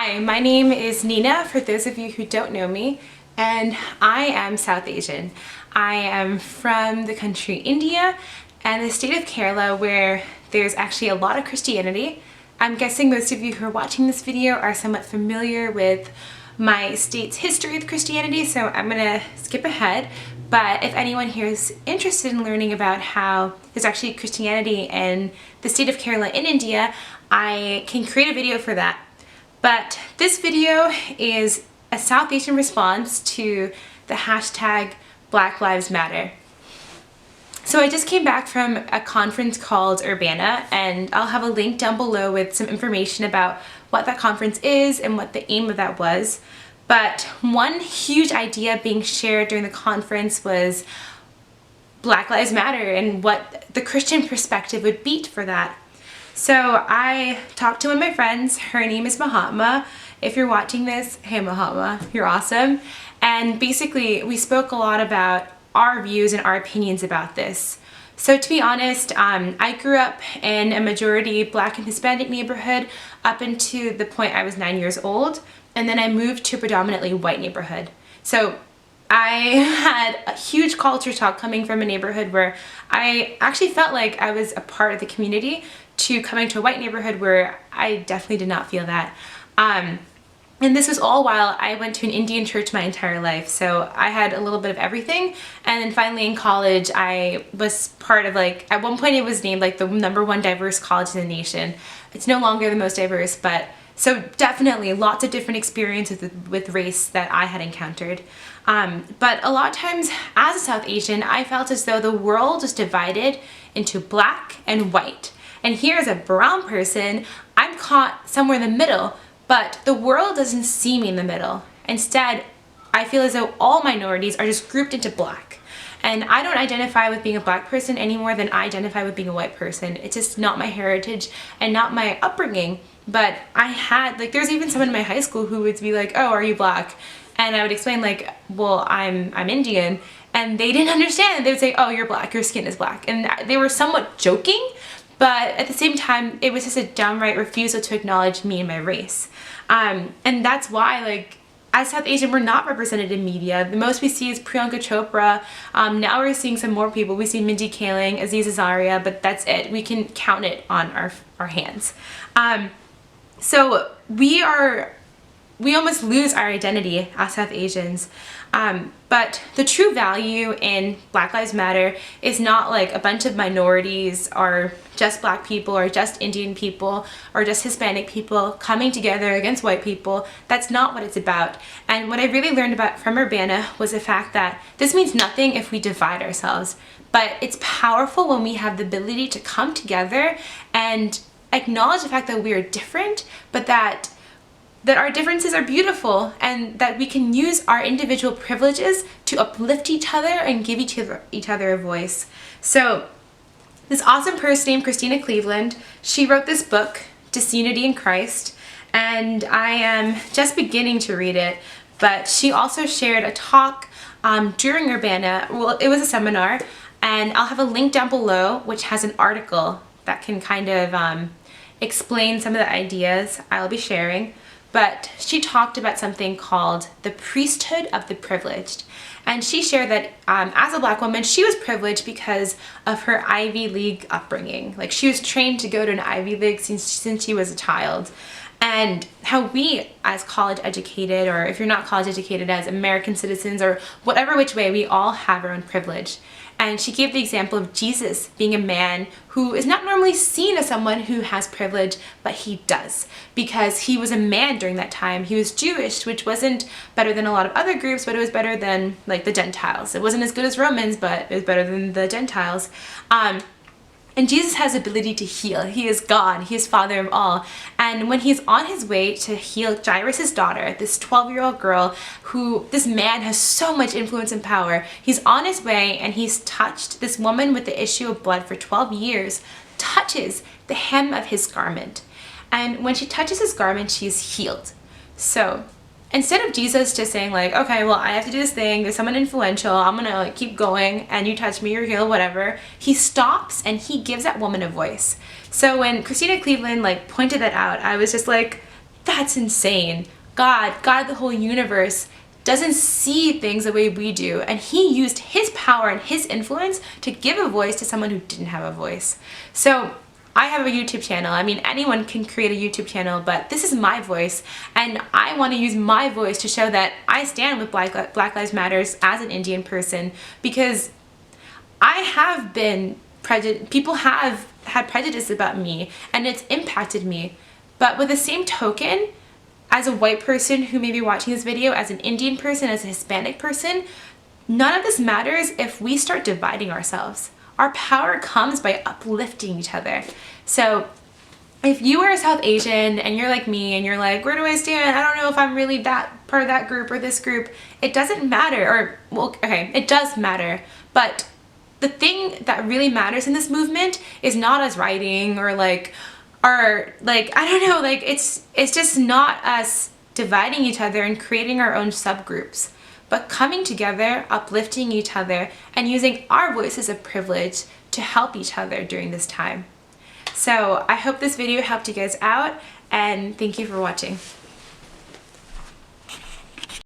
Hi, my name is Nina, for those of you who don't know me, and I am South Asian. I am from the country India and the state of Kerala, where there's actually a lot of Christianity. I'm guessing most of you who are watching this video are somewhat familiar with my state's history with Christianity, so I'm gonna skip ahead. But if anyone here is interested in learning about how there's actually Christianity in the state of Kerala in India, I can create a video for that. But this video is a South Asian response to the hashtag Black Lives Matter. So I just came back from a conference called Urbana, and I'll have a link down below with some information about what that conference is and what the aim of that was. But one huge idea being shared during the conference was Black Lives Matter and what the Christian perspective would be for that. So I talked to one of my friends. Her name is Mahatma. If you're watching this, hey Mahatma, you're awesome. And basically we spoke a lot about our views and our opinions about this. So to be honest, I grew up in a majority Black and Hispanic neighborhood up until the point I was 9 years old. And then I moved to a predominantly white neighborhood. So I had a huge culture shock coming from a neighborhood where I actually felt like I was a part of the community to coming to a white neighborhood where I definitely did not feel that. And this was all while I went to an Indian church my entire life. So I had a little bit of everything. And then finally in college, I was part of at one point it was named like the #1 diverse college in the nation. It's no longer the most diverse, but so definitely lots of different experiences with race that I had encountered. But a lot of times as a South Asian, I felt as though the world was divided into black and white. And here as a brown person, I'm caught somewhere in the middle, but the world doesn't see me in the middle. Instead, I feel as though all minorities are just grouped into black. And I don't identify with being a black person any more than I identify with being a white person. It's just not my heritage and not my upbringing. But I had, there's even someone in my high school who would be like, oh, are you black? And I would explain well, I'm Indian. And they didn't understand. They would say, oh, you're black, your skin is black. And they were somewhat joking, but at the same time, it was just a downright refusal to acknowledge me and my race. And that's why, as South Asian, we're not represented in media. The most we see is Priyanka Chopra. Now we're seeing some more people. We see Mindy Kaling, Aziz Ansari, but that's it. We can count it on our hands. So we almost lose our identity as South Asians. But the true value in Black Lives Matter is not like a bunch of minorities or just black people or just Indian people or just Hispanic people coming together against white people. That's not what it's about. And what I really learned about from Urbana was the fact that this means nothing if we divide ourselves, but it's powerful when we have the ability to come together and acknowledge the fact that we are different, but that our differences are beautiful and that we can use our individual privileges to uplift each other and give each other a voice. So this awesome person named Christina Cleveland, she wrote this book, Disunity in Christ, and I am just beginning to read it, but she also shared a talk during Urbana. Well, it was a seminar, and I'll have a link down below which has an article that can kind of explain some of the ideas I'll be sharing. But she talked about something called the Priesthood of the Privileged. And she shared that as a black woman, she was privileged because of her Ivy League upbringing. She was trained to go to an Ivy League since she was a child. And how we, as college educated, or if you're not college educated, as American citizens, or whatever which way, we all have our own privilege. And she gave the example of Jesus being a man who is not normally seen as someone who has privilege, but he does, because he was a man during that time. He was Jewish, which wasn't better than a lot of other groups, but it was better than the Gentiles. It wasn't as good as Romans, but it was better than the Gentiles. And Jesus has the ability to heal. He is God. He is Father of all. And when he's on his way to heal Jairus' daughter, this 12-year-old girl who this man has so much influence and power, he's on his way and he's touched this woman with the issue of blood for 12 years, touches the hem of his garment. And when she touches his garment, she's healed. So instead of Jesus just saying okay, well, I have to do this thing, there's someone influential, I'm gonna keep going, and you touch me, you're healed, whatever, he stops and he gives that woman a voice. So when Christina Cleveland pointed that out, I was just that's insane. God, the whole universe, doesn't see things the way we do, and he used his power and his influence to give a voice to someone who didn't have a voice. So I have a YouTube channel. I mean, anyone can create a YouTube channel, but this is my voice, and I want to use my voice to show that I stand with Black Lives Matters as an Indian person, because I have been people have had prejudice about me, and it's impacted me. But with the same token, as a white person who may be watching this video, as an Indian person, as a Hispanic person, none of this matters if we start dividing ourselves. Our power comes by uplifting each other. So if you are a South Asian and you're like me and you're like, where do I stand? I don't know if I'm really that part of that group or this group. It doesn't matter. Or, well, okay, it does matter. But the thing that really matters in this movement is not us rioting or like, I don't know, like it's just not us dividing each other and creating our own subgroups, but coming together, uplifting each other, and using our voices of privilege to help each other during this time. So I hope this video helped you guys out, and thank you for watching.